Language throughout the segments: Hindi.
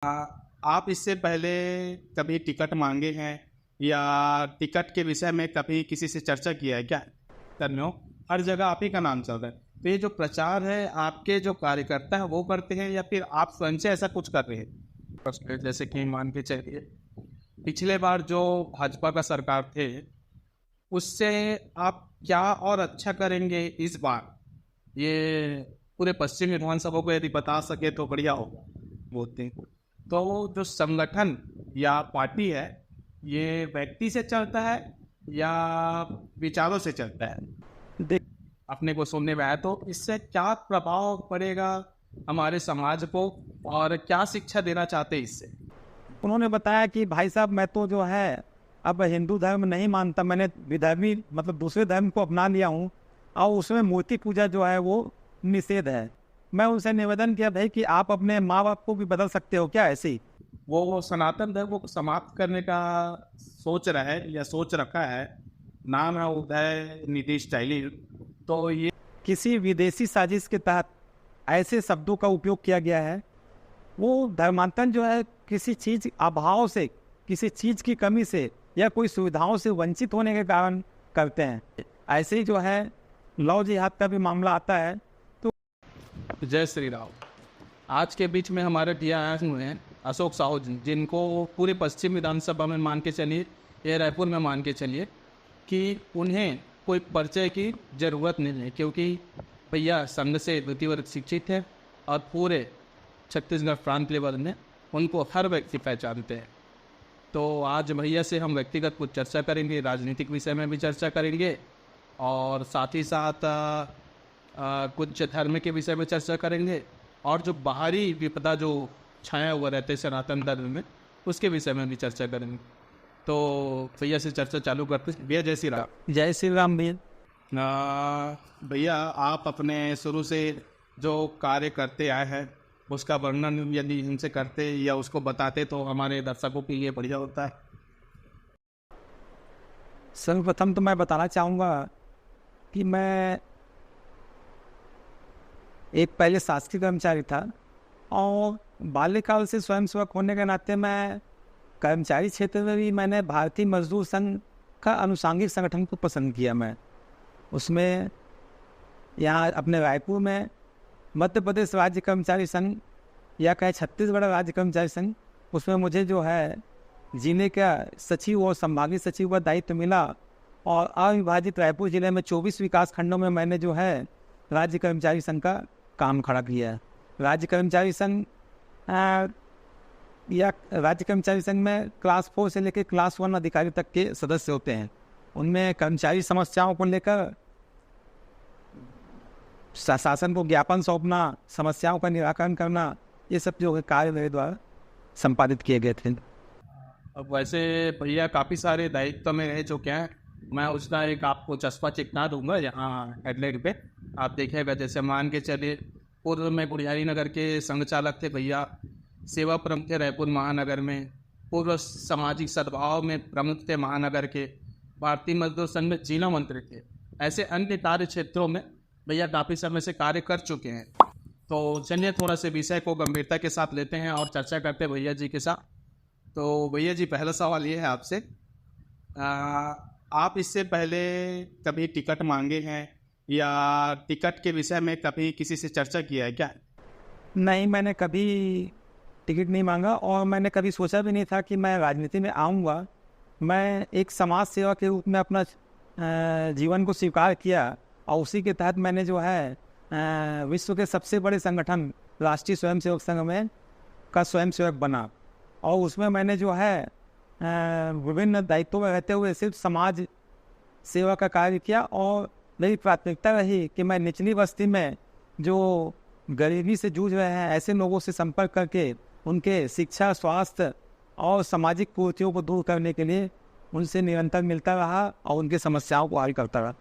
आ, आप इससे पहले कभी टिकट मांगे हैं या टिकट के विषय में कभी किसी से चर्चा किया है क्या? करने हो, हर जगह आप ही का नाम चल रहा है। तो ये जो प्रचार है आपके जो कार्यकर्ता है वो करते हैं या फिर आप स्वयं से ऐसा कुछ कर रहे हैं? प्रश्न जैसे कि मान के चलिए पिछले बार जो भाजपा का सरकार थे उससे आप क्या और अच्छा करेंगे इस बार, ये पूरे पश्चिम विधानसभा को यदि बता सके तो बढ़िया होगा। बोलते हैं तो जो संगठन या पार्टी है ये व्यक्ति से चलता है या विचारों से चलता है? देख अपने को सुनने में आया तो इससे क्या प्रभाव पड़ेगा हमारे समाज को और क्या शिक्षा देना चाहते हैं इससे? उन्होंने बताया कि भाई साहब मैं तो जो है अब हिंदू धर्म नहीं मानता, मैंने विधर्मी मतलब दूसरे धर्म को अपना लिया हूँ और उसमें मूर्ति पूजा जो है वो निषेध है। मैं उनसे निवेदन किया भाई कि आप अपने माँ बाप को भी बदल सकते हो क्या ऐसे ही। वो सनातन धर्म को समाप्त करने का सोच रहा है या सोच रखा है। नाम है उदय निधि स्टाइलिन। तो ये किसी विदेशी साजिश के तहत ऐसे शब्दों का उपयोग किया गया है। वो धर्मांतरण जो है किसी चीज़ अभाव से, किसी चीज़ की कमी से या कोई सुविधाओं से वंचित होने के कारण करते हैं। ऐसे ही जो है लव जिहाद का भी मामला आता है। तो जय श्री राम। आज के बीच में हमारे टीआर आए हुए हैं अशोक साहू जी, जिनको पूरे पश्चिम विधानसभा में मान के चलिए या रायपुर में मान के चलिए कि उन्हें कोई परिचय की ज़रूरत नहीं है, क्योंकि भैया संघ से द्वितीय वर्ग शिक्षित है और पूरे छत्तीसगढ़ प्रांत लेवल में उनको हर व्यक्ति पहचानते हैं। तो आज भैया से हम व्यक्तिगत कुछ चर्चा करेंगे, राजनीतिक विषय में भी चर्चा करेंगे और साथ ही साथ कुछ धर्म के विषय में चर्चा करेंगे और जो बाहरी विपदा जो छाया हुआ रहते हैं सनातन धर्म में उसके विषय में भी चर्चा करेंगे। तो भैया से चर्चा चालू करते हैं। भैया जय श्री राम। जय श्री राम भैया। भैया आप अपने शुरू से जो कार्य करते आए हैं उसका वर्णन यदि इनसे करते या उसको बताते तो हमारे दर्शकों के लिए बढ़िया होता है। सर्वप्रथम तो मैं बताना चाहूँगा कि मैं एक पहले शासकीय कर्मचारी था और बाल्यकाल से स्वयंसेवक होने के नाते मैं कर्मचारी क्षेत्र में भी मैंने भारतीय मजदूर संघ का अनुषांगिक संगठन को पसंद किया। मैं उसमें यहाँ अपने रायपुर में मध्य प्रदेश राज्य कर्मचारी संघ या कहे छत्तीसगढ़ राज्य कर्मचारी संघ, उसमें मुझे जो है जिले का सचिव और संभागीय सचिव का दायित्व मिला और अविभाजित रायपुर जिले में 24 विकास खंडों में मैंने जो है राज्य कर्मचारी संघ का काम खड़ा किया है। राज्य कर्मचारी संघ या राज्य कर्मचारी संघ में क्लास 4 से लेकर क्लास 1 अधिकारी तक के सदस्य होते हैं। उनमें कर्मचारी समस्याओं को लेकर शासन को ज्ञापन सौंपना, समस्याओं का निराकरण करना, ये सब जो कार्य मेरे द्वारा संपादित किए गए थे। अब वैसे भैया काफ़ी सारे दायित्व में रहे जो क्या है, मैं उसका एक आपको चस्पा चिकना दूंगा यहाँ हेडलाइट पे आप देखिएगा। जैसे मान के चलिए पूर्व में गुड़ियारी नगर के संघ चालक थे भैया, सेवा प्रमुख थे रायपुर महानगर में, पूर्व सामाजिक सद्भाव में प्रमुख थे महानगर के, भारतीय मजदूर संघ में जिला मंत्री थे। ऐसे अन्य कार्य क्षेत्रों में भैया काफ़ी समय से कार्य कर चुके हैं। तो चलिए थोड़ा से विषय को गंभीरता के साथ लेते हैं और चर्चा करते हैं भैया जी के साथ। तो भैया जी पहला सवाल ये है आपसे, आप इससे पहले कभी टिकट मांगे हैं या टिकट के विषय में कभी किसी से चर्चा किया है क्या? नहीं, मैंने कभी टिकट नहीं मांगा और मैंने कभी सोचा भी नहीं था कि मैं राजनीति में आऊँगा। मैं एक समाज सेवा के रूप में अपना जीवन को स्वीकार किया और उसी के तहत मैंने जो है विश्व के सबसे बड़े संगठन राष्ट्रीय स्वयंसेवक संघ में का स्वयंसेवक बना और उसमें मैंने जो है विभिन्न दायित्वों में रहते हुए सिर्फ समाज सेवा का कार्य किया और मेरी प्राथमिकता रही कि मैं निचली बस्ती में जो गरीबी से जूझ रहे हैं ऐसे लोगों से संपर्क करके उनके शिक्षा, स्वास्थ्य और सामाजिक कुरीतियों को दूर करने के लिए उनसे निरंतर मिलता रहा और उनकी समस्याओं को हल करता रहा।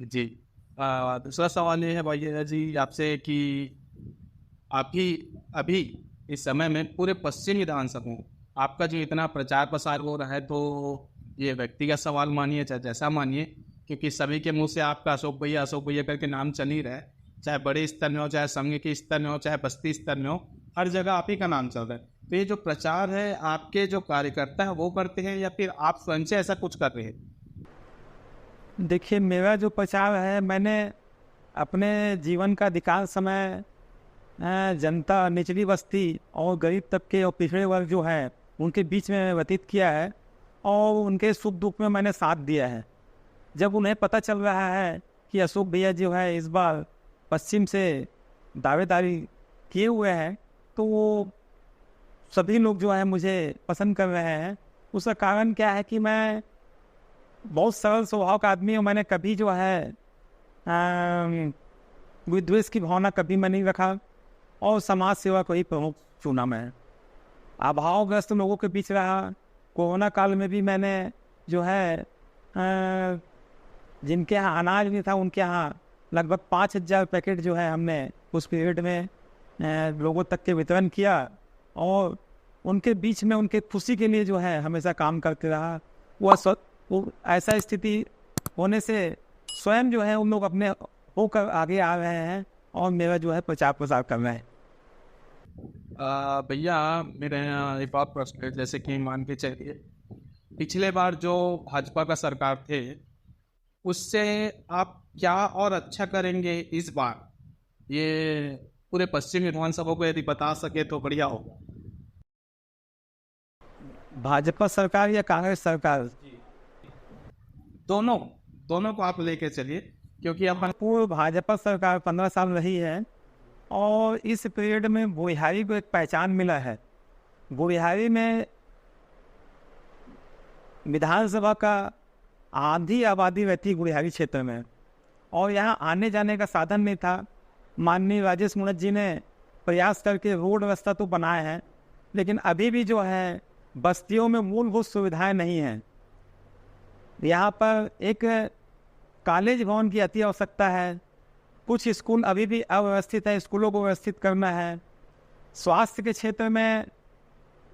जी दूसरा सवाल ये है भैया जी आपसे कि अभी इस समय में पूरे पश्चिम विधानसभा में आपका जो इतना प्रचार प्रसार हो रहा है, तो ये व्यक्तिगत सवाल मानिए चाहे जैसा मानिए, क्योंकि सभी के मुंह से आपका अशोक भैया करके नाम चल ही रहा है, चाहे बड़े स्तर में हो, चाहे संघ के स्तर में हो, चाहे बस्ती स्तर में हो, हर जगह आप ही का नाम चल रहा है। तो ये जो प्रचार है आपके जो कार्यकर्ता हैं वो करते हैं या फिर आप स्वयं से ऐसा कुछ कर रहे हैं? देखिए, मेरा जो प्रचार है, मैंने अपने जीवन का अधिकांश समय जनता, निचली बस्ती और गरीब तबके और पिछड़े वर्ग जो है उनके बीच में व्यतीत किया है और उनके सुख दुख में मैंने साथ दिया है। जब उन्हें पता चल रहा है कि अशोक भैया जो है इस बार पश्चिम से दावेदारी किए हुए हैं, तो वो सभी लोग जो है मुझे पसंद कर रहे हैं। उसका कारण क्या है कि मैं बहुत सरल स्वभाव का आदमी हूँ। मैंने कभी जो है विद्वेष की भावना कभी मैं नहीं रखा और समाज सेवा को ही प्रमुख चुना मैं। अभावग्रस्त लोगों के बीच रहा। कोरोना काल में भी मैंने जो है जिनके यहाँ अनाज नहीं था उनके यहाँ लगभग 5,000 पैकेट जो है हमने उस पीरियड में लोगों तक के वितरण किया और उनके बीच में उनके खुशी के लिए जो है हमेशा काम करते रहा। वो ऐसा स्थिति होने से स्वयं जो है उन लोग अपने होकर आगे आ रहे हैं और मेरा जो है प्रचार प्रसार कर रहे हैं। भैया मेरे यहाँ एक और प्रश्न है, जैसे कि मान के चलिए पिछले बार जो भाजपा का सरकार थे उससे आप क्या और अच्छा करेंगे इस बार, ये पूरे पश्चिम विधानसभा को यदि बता सके तो बढ़िया होगा। भाजपा सरकार या कांग्रेस सरकार? दोनों दोनों को आप लेके चलिए, क्योंकि अपन पूर्व भाजपा सरकार 15 साल रही है और इस पीरियड में बुढ़ियारी को एक पहचान मिला है। बुढ़ियारी में विधानसभा का आधी आबादी रहती है बुढ़ियारी क्षेत्र में और यहाँ आने जाने का साधन नहीं था। माननीय राजेश मुणत जी ने प्रयास करके रोड रास्ता तो बनाए हैं, लेकिन अभी भी जो है बस्तियों में मूलभूत सुविधाएं नहीं हैं। यहाँ पर एक कॉलेज भवन की अति आवश्यकता है। कुछ स्कूल अभी भी अव्यवस्थित है, स्कूलों को व्यवस्थित करना है। स्वास्थ्य के क्षेत्र में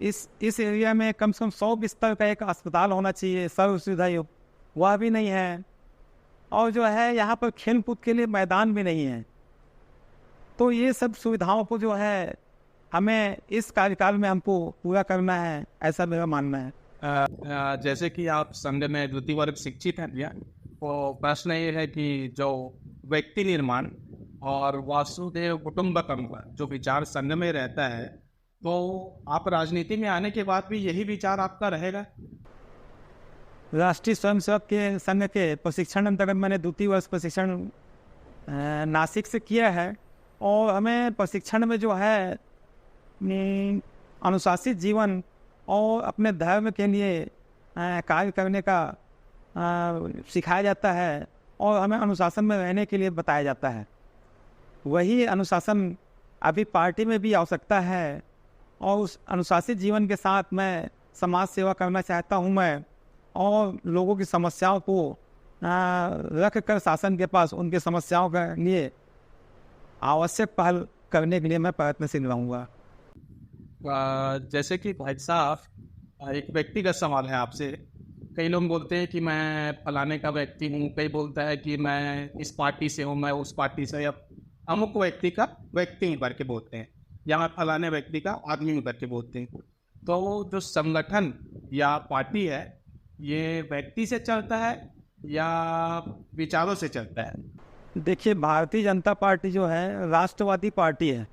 इस एरिया में कम से कम 100 बिस्तर का एक अस्पताल होना चाहिए, सर्व सुविधा युक्त, वह भी नहीं है। और जो है यहाँ पर खेल कूद के लिए मैदान भी नहीं है। तो ये सब सुविधाओं को जो है हमें इस कार्यकाल में हमको पूरा करना है, ऐसा मेरा मानना है। जैसे कि आप संघ में द्वितीय वर्ग शिक्षित हैं भैया, तो प्रश्न ये है कि जो व्यक्ति निर्माण और वासुदेव कुटुंबकम का जो विचार संघ में रहता है, तो आप राजनीति में आने के बाद भी यही विचार आपका रहेगा? राष्ट्रीय स्वयंसेवक के संघ के प्रशिक्षण अंतर्गत मैंने द्वितीय वर्ष प्रशिक्षण नासिक से किया है और हमें प्रशिक्षण में जो है अनुशासित जीवन और अपने धर्म के लिए कार्य करने का सिखाया जाता है और हमें अनुशासन में रहने के लिए बताया जाता है। वही अनुशासन अभी पार्टी में भी आवश्यकता है और उस अनुशासित जीवन के साथ मैं समाज सेवा करना चाहता हूँ मैं, और लोगों की समस्याओं को रख कर शासन के पास उनकी समस्याओं के लिए आवश्यक पहल करने के लिए मैं प्रयत्नशील रहूँगा। जैसे कि भाई साहब, एक व्यक्तिगत सवाल है आपसे। कई लोग बोलते हैं कि मैं फलाने का व्यक्ति हूँ, कई बोलता है कि मैं इस पार्टी से हूँ, मैं उस पार्टी से, या अमुक व्यक्ति का व्यक्ति हूँ करके बोलते हैं, या मैं फलाने व्यक्ति का आदमी हूँ करके बोलते हैं। तो जो संगठन या पार्टी है ये व्यक्ति से चलता है या विचारों से चलता है? देखिए, भारतीय जनता पार्टी जो है राष्ट्रवादी पार्टी है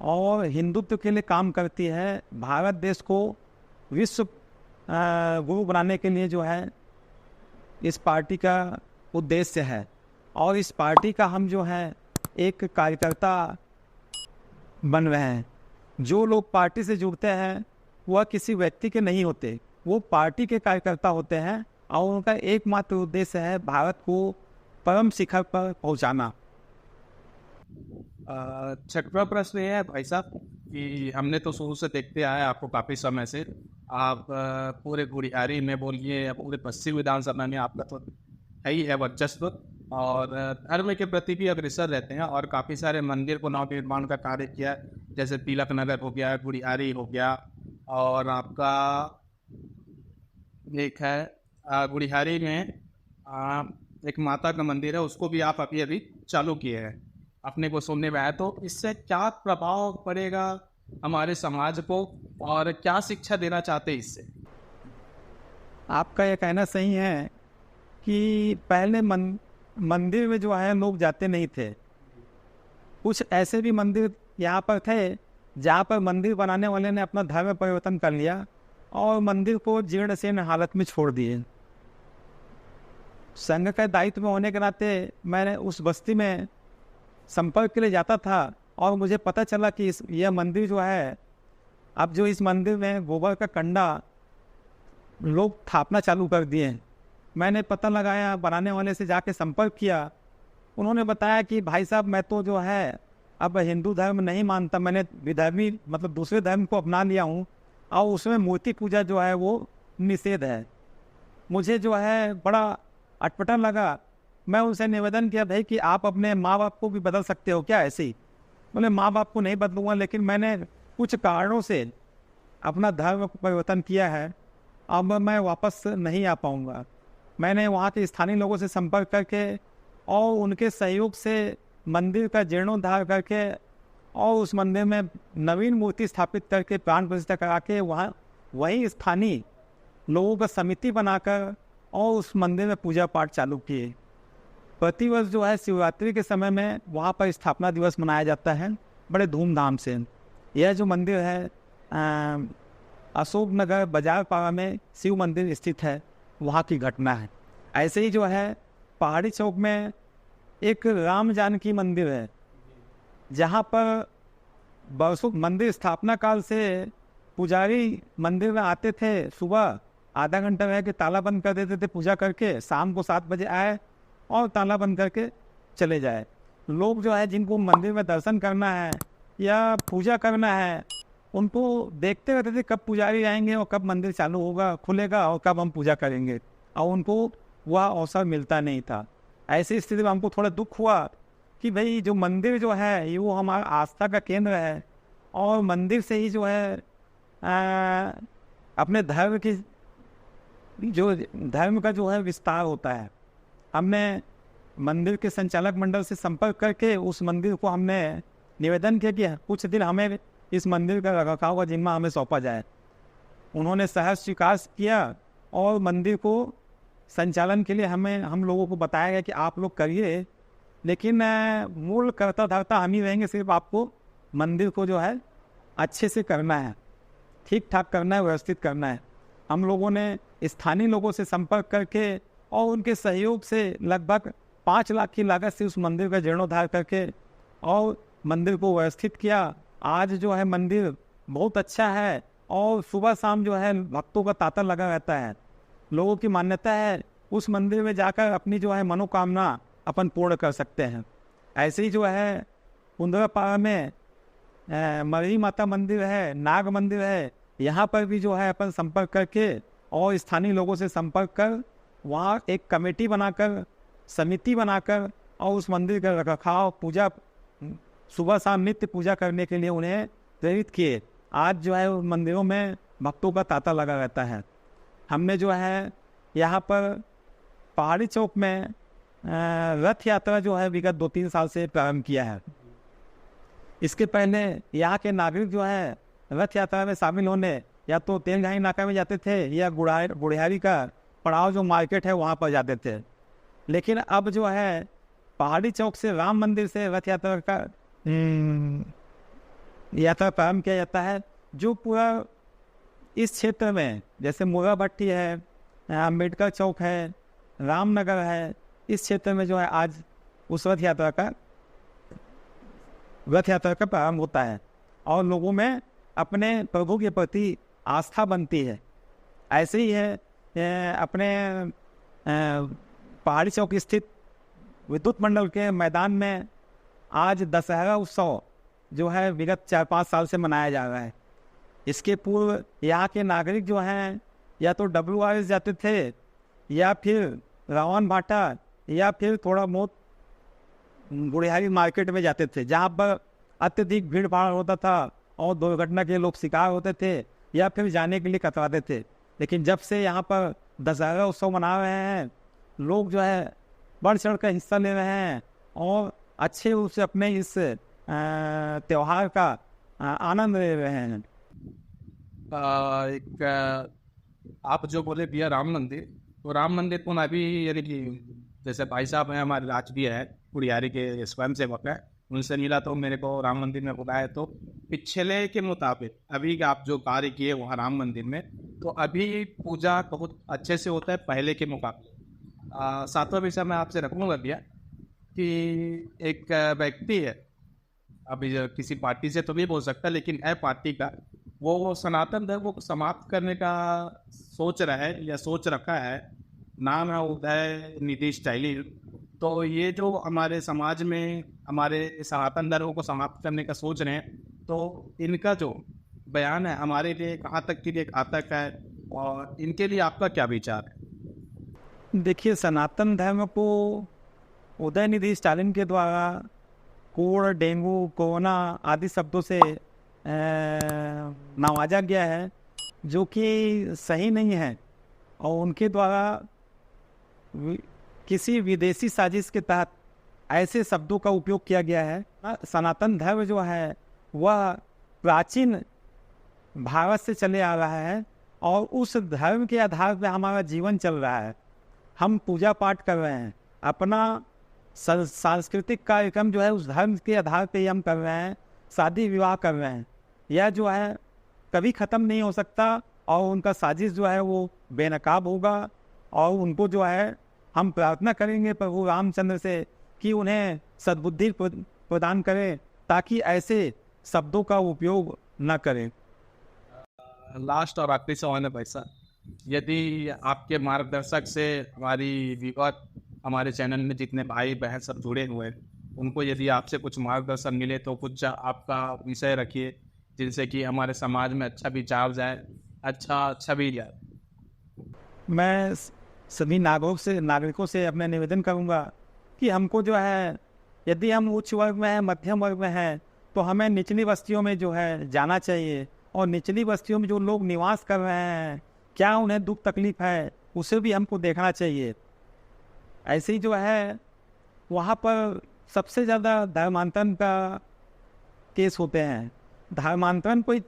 और हिंदुत्व के लिए काम करती है। भारत देश को विश्व गुरु बनाने के लिए जो है इस पार्टी का उद्देश्य है और इस पार्टी का हम जो है एक कार्यकर्ता बन रहे हैं। जो लोग पार्टी से जुड़ते हैं वह किसी व्यक्ति के नहीं होते, वो पार्टी के कार्यकर्ता होते हैं और उनका एकमात्र उद्देश्य है भारत को परम शिखर पर पहुंचाना। छठवां प्रश्न ये है भाई साहब कि हमने तो शुरू से देखते आए आपको काफ़ी समय से, आप पूरे गुड़ियारी में बोलिए या पूरे पश्चिम विधानसभा में आपका तो है ही है वर्चस्व, और धर्म के प्रति भी अग्रसर रहते हैं और काफ़ी सारे मंदिर को नव निर्माण का कार्य किया, जैसे तिलक नगर हो गया, गुड़ियारी हो गया, और आपका एक है गुड़ियारी में एक माता का मंदिर है, उसको भी आप अभी अभी चालू किए हैं, अपने को सुनने में आया। तो इससे क्या प्रभाव पड़ेगा हमारे समाज को, और क्या शिक्षा देना चाहते हैं इससे? आपका यह कहना सही है कि पहले मंदिर में जो है लोग जाते नहीं थे। कुछ ऐसे भी मंदिर यहाँ पर थे जहाँ पर मंदिर बनाने वाले ने अपना धर्म परिवर्तन कर लिया और मंदिर को जीर्ण शीर्ण हालत में छोड़ दिए। संघ का दायित्व में होने के नाते मैंने उस बस्ती में संपर्क के लिए जाता था और मुझे पता चला कि यह मंदिर जो है, अब जो इस मंदिर में गोबर का कंडा लोग थापना चालू कर दिए हैं। मैंने पता लगाया, बनाने वाले से जाके संपर्क किया। उन्होंने बताया कि भाई साहब, मैं तो जो है अब हिंदू धर्म नहीं मानता, मैंने विधर्मी मतलब दूसरे धर्म को अपना लिया हूँ और उसमें मूर्ति पूजा जो है वो निषेध है। मुझे जो है बड़ा अटपटा लगा। मैं उनसे निवेदन किया, भाई कि आप अपने माँ बाप को भी बदल सकते हो क्या ऐसे ही? बोले माँ बाप को नहीं बदलूंगा, लेकिन मैंने कुछ कारणों से अपना धर्म परिवर्तन किया है, अब मैं वापस नहीं आ पाऊँगा। मैंने वहाँ के स्थानीय लोगों से संपर्क करके और उनके सहयोग से मंदिर का जीर्णोद्धार करके और उस मंदिर में नवीन मूर्ति स्थापित करके प्राण प्रतिष्ठा करा के वहीं स्थानीय लोगों का समिति बनाकर और उस मंदिर में पूजा पाठ चालू किए। प्रतिवर्ष जो है शिवरात्रि के समय में वहाँ पर स्थापना दिवस मनाया जाता है बड़े धूमधाम से। यह जो मंदिर है अशोक नगर बाजार पाड़ा में शिव मंदिर स्थित है, वहाँ की घटना है। ऐसे ही जो है पहाड़ी चौक में एक राम जानकी मंदिर है, जहाँ पर बरसों मंदिर स्थापना काल से पुजारी मंदिर में आते थे, सुबह आधा घंटा रह के ताला बंद कर देते थे पूजा करके, शाम को 7 बजे आए और ताला बंद करके चले जाए। लोग जो है जिनको मंदिर में दर्शन करना है या पूजा करना है, उनको देखते रहते थे कब पुजारी आएंगे और कब मंदिर चालू होगा खुलेगा और कब हम पूजा करेंगे, और उनको वह अवसर मिलता नहीं था। ऐसी स्थिति में हमको थोड़ा दुख हुआ कि भाई जो मंदिर जो है ये वो हमारा आस्था का केंद्र है और मंदिर से ही जो है अपने धर्म की जो धर्म का जो है विस्तार होता है। हमने मंदिर के संचालक मंडल से संपर्क करके उस मंदिर को हमने निवेदन किया कि कुछ दिन हमें इस मंदिर का रखरखाव का जिम्मा हमें सौंपा जाए। उन्होंने सहर्ष स्वीकार किया और मंदिर को संचालन के लिए हम लोगों को बताया गया कि आप लोग करिए, लेकिन मूल करता धरता हम ही रहेंगे, सिर्फ आपको मंदिर को जो है अच्छे से करना है, ठीक ठाक करना है, व्यवस्थित करना है। हम लोगों ने स्थानीय लोगों से संपर्क करके और उनके सहयोग से लगभग 5 लाख की लागत से उस मंदिर का जीर्णोद्धार करके और मंदिर को व्यवस्थित किया। आज जो है मंदिर बहुत अच्छा है और सुबह शाम जो है भक्तों का तांता लगा रहता है। लोगों की मान्यता है उस मंदिर में जाकर अपनी जो है मनोकामना अपन पूर्ण कर सकते हैं। ऐसे ही जो है कुंदरापाड़ा में मरी माता मंदिर है, नाग मंदिर है, यहाँ पर भी जो है अपन संपर्क करके और स्थानीय लोगों से संपर्क कर वहाँ एक कमेटी बनाकर, समिति बनाकर और उस मंदिर का रखरखाव, पूजा, सुबह शाम नित्य पूजा करने के लिए उन्हें प्रेरित किए। आज जो है उन मंदिरों में भक्तों का तांता लगा रहता है। हमने जो है यहाँ पर पहाड़ी चौक में रथ यात्रा जो है विगत 2-3 साल से प्रारंभ किया है। इसके पहले यहाँ के नागरिक जो है रथ यात्रा में शामिल होने या तो तेलघाई नाका में जाते थे या गुड़ियारी का पड़ाव जो मार्केट है वहाँ पर जाते थे, लेकिन अब जो है पहाड़ी चौक से राम मंदिर से रथ यात्रा का यात्रा प्रारंभ किया जाता है, जो पूरा इस क्षेत्र में जैसे मुर्गा भट्टी है, अम्बेडकर चौक है, रामनगर है, इस क्षेत्र में जो है आज उस रथ यात्रा का प्रारंभ होता है और लोगों में अपने प्रभु के प्रति आस्था बनती है। ऐसे ही है अपने पहाड़ी चौक स्थित विद्युत मंडल के मैदान में आज दशहरा उत्सव जो है विगत 4-5 साल से मनाया जा रहा है। इसके पूर्व यहाँ के नागरिक जो हैं या तो WRS जाते थे या फिर रावण भाटा या फिर थोड़ा बहुत गुड़ियारी मार्केट में जाते थे, जहाँ पर अत्यधिक भीड़ भाड़ होता था और दुर्घटना के लोग शिकार होते थे या फिर जाने के लिए कतराते थे। लेकिन जब से यहाँ पर दशहरा उत्सव मना रहे हैं, लोग जो है बढ़ चढ़ कर हिस्सा ले रहे हैं और अच्छे रूप से अपने इस त्यौहार का आनंद ले रहे हैं। आप जो बोले भैया राम मंदिर, तो राम मंदिर को मैं अभी यानी कि जैसे भाई साहब हैं हमारे राजकीय है कुड़ियारी के स्वयं सेवक है, उनसे मिला तो मेरे को राम मंदिर में बुलाया, तो पिछले के मुताबिक अभी का आप जो कार्य किए वहाँ राम मंदिर में, तो अभी पूजा बहुत अच्छे से होता है पहले के मुकाबले। सातवां विषय मैं आपसे रखूँगा भैया कि एक व्यक्ति है, अभी जो किसी पार्टी से तो नहीं बोल सकता लेकिन है पार्टी का, वो सनातन धर्म को समाप्त करने का सोच रहा है या सोच रखा है। नाम है उदय निधि स्टाइलिन। तो ये जो हमारे समाज में हमारे सनातन धर्म को समाप्त करने का सोच रहे हैं, तो इनका जो बयान है हमारे लिए कहाँ तक के लिए घातक है और इनके लिए आपका क्या विचार है? देखिए, सनातन धर्म को उदयनिधि स्टालिन के द्वारा कोड़, डेंगू, कोरोना आदि शब्दों से नवाजा गया है, जो कि सही नहीं है। और उनके द्वारा किसी विदेशी साजिश के तहत ऐसे शब्दों का उपयोग किया गया है। सनातन धर्म जो है वह प्राचीन भारत से चले आ रहा है और उस धर्म के आधार पर हमारा जीवन चल रहा है। हम पूजा पाठ कर रहे हैं, अपना सांस्कृतिक कार्यक्रम जो है उस धर्म के आधार पे ही हम कर रहे हैं, शादी विवाह कर रहे हैं। यह जो है कभी ख़त्म नहीं हो सकता और उनका साजिश जो है वो बेनकाब होगा। और उनको जो है हम प्रार्थना करेंगे प्रभु रामचंद्र से कि उन्हें सद्बुद्धि प्रदान करें ताकि ऐसे शब्दों का उपयोग न करें। लास्ट और आखिरी सवाल है भाई साहब, यदि आपके मार्गदर्शक से हमारी विगत हमारे चैनल में जितने भाई बहन सब जुड़े हुए हैं, उनको यदि आपसे कुछ मार्गदर्शन मिले तो कुछ आपका विषय रखिए जिनसे कि हमारे समाज में अच्छा विचार जाए, अच्छा छवि जाए। मैं सभी नागरिकों से अपना निवेदन करूंगा कि हमको जो है, यदि हम उच्च वर्ग में हैं, मध्यम वर्ग में हैं, तो हमें निचली बस्तियों में जो है जाना चाहिए और निचली बस्तियों में जो लोग निवास कर रहे हैं, क्या उन्हें दुख तकलीफ है, उसे भी हमको देखना चाहिए। ऐसे ही जो है वहाँ पर सबसे ज़्यादा धर्मांतरण का केस होते हैं। धर्मांतरण कोई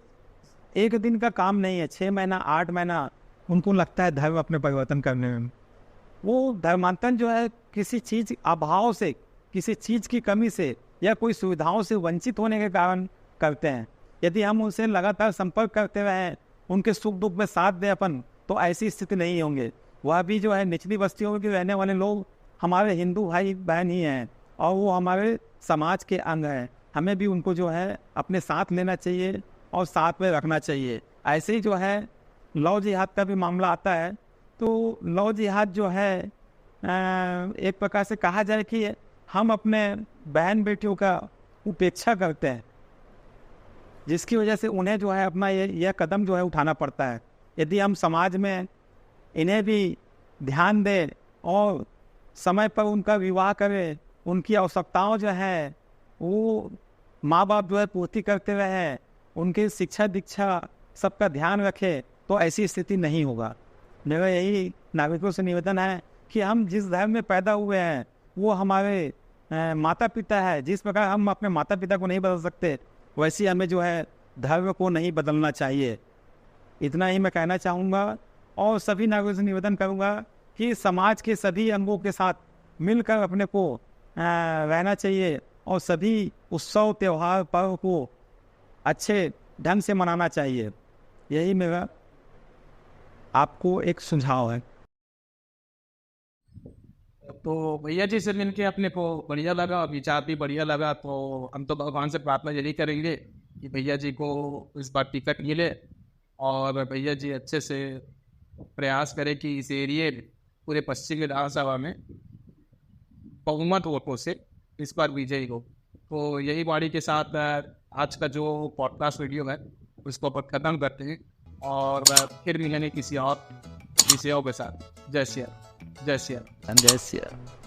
एक दिन का काम नहीं है, 6 महीना 8 महीना उनको लगता है धर्म अपने परिवर्तन करने में। वो धर्मांतरण जो है किसी चीज़ अभाव से, किसी चीज़ की कमी से या कोई सुविधाओं से वंचित होने के कारण करते हैं। यदि हम उनसे लगातार संपर्क करते रहें, उनके सुख दुख में साथ दें अपन, तो ऐसी स्थिति नहीं होंगे। वह भी जो है निचली बस्तियों में रहने वाले लोग हमारे हिंदू भाई बहन ही हैं और वो हमारे समाज के अंग हैं। हमें भी उनको जो है अपने साथ लेना चाहिए और साथ में रखना चाहिए। ऐसे ही जो है लव जिहाद का भी मामला आता है, तो लव जिहाद जो है एक प्रकार से कहा जाए कि हम अपने बहन बेटियों का उपेक्षा करते हैं, जिसकी वजह से उन्हें जो है अपना यह कदम जो है उठाना पड़ता है। यदि हम समाज में इन्हें भी ध्यान दें और समय पर उनका विवाह करें, उनकी आवश्यकताओं जो है वो माँ बाप जो है पूर्ति करते रहें, उनकी शिक्षा दीक्षा सबका ध्यान रखें, तो ऐसी स्थिति नहीं होगा। मेरा यही नागरिकों से निवेदन है कि हम जिस धर्म में पैदा हुए हैं वो हमारे माता पिता है। जिस प्रकार हम अपने माता पिता को नहीं बदल सकते, वैसे हमें जो है धर्म को नहीं बदलना चाहिए। इतना ही मैं कहना चाहूँगा और सभी नागरिकों से निवेदन करूँगा कि समाज के सभी अंगों के साथ मिलकर अपने को रहना चाहिए और सभी उत्सव त्यौहार पर्व को अच्छे ढंग से मनाना चाहिए। यही मेरा आपको एक सुझाव है। तो भैया जी से मिलके अपने को बढ़िया लगा, विचार भी बढ़िया लगा। तो हम तो भगवान से प्रार्थना यही करेंगे कि भैया जी को इस बार टिकट मिले और भैया जी अच्छे से प्रयास करें कि इस एरिए में पूरे पश्चिम विधानसभा में बहुमत वोटों से इस बार विजयी हो। तो यही वाणी के साथ आज का जो पॉडकास्ट वीडियो है उसको पर खत्म करते हैं और फिर मिलेंगे किसी और विषयों के साथ। जय श्री राम। जय श्री राम। जय श्री राम।